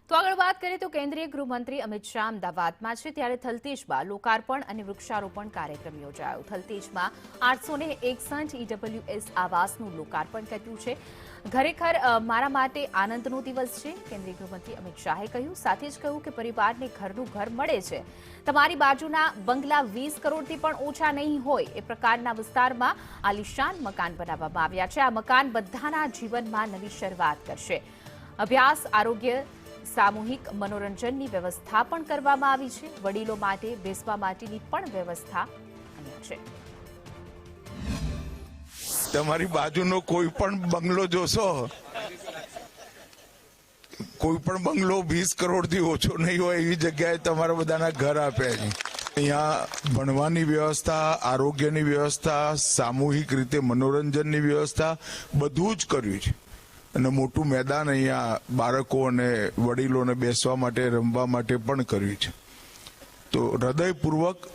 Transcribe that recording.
તો આગળ વાત કરીએ તો કેન્દ્રીય ગૃહમંત્રી અમિત શાહ અમદાવાદમાં છે ત્યારે થલતેજમાં લોકાર્પણ અને વૃક્ષારોપણ કાર્યક્રમ યોજાયો। થલતેજમાં 861 EWS આવાસનું લોકાર્પણ કર્યું છે। ખરેખર મારા માટે આનંદનો દિવસ છે, કેન્દ્રીય ગૃહમંત્રી અમિત શાહે કહ્યું। સાથે જ કહ્યું કે પરિવારને ઘરનું ઘર મળે છે। તમારી બાજુના બંગલા 20 કરોડથી પણ ઓછા નહીં હોય એ પ્રકારના વિસ્તારમાં આલિશાન મકાન બનાવવામાં આવ્યા છે। આ મકાન બધાના જીવનમાં નવી શરૂઆત કરશે। અભ્યાસ, આરોગ્ય, સામૂહિક મનોરંજનની વ્યવસ્થા પણ કરવામાં આવી છે। વડીલો માટે બેસવા માટેની પણ વ્યવસ્થા અહીંયા છે। તમારી બાજુનો કોઈ પણ બંગલો જોશો, કોઈ પણ બંગલો 20 કરોડથી ઓછો નહીં હોય એવી જગ્યાએ તમારા બધાના ઘર આપ્યા છે। અહીંયા ભણવાની વ્યવસ્થા, આરોગ્યની વ્યવસ્થા, સામૂહિક રીતે મનોરંજનની વ્યવસ્થા બધું જ કર્યું છે અને મોટું મેદાન અહીંયા બાળકો અને વડીલોને બેસવા માટે, રમવા માટે પણ કર્યું છે। તો હૃદયપૂર્વક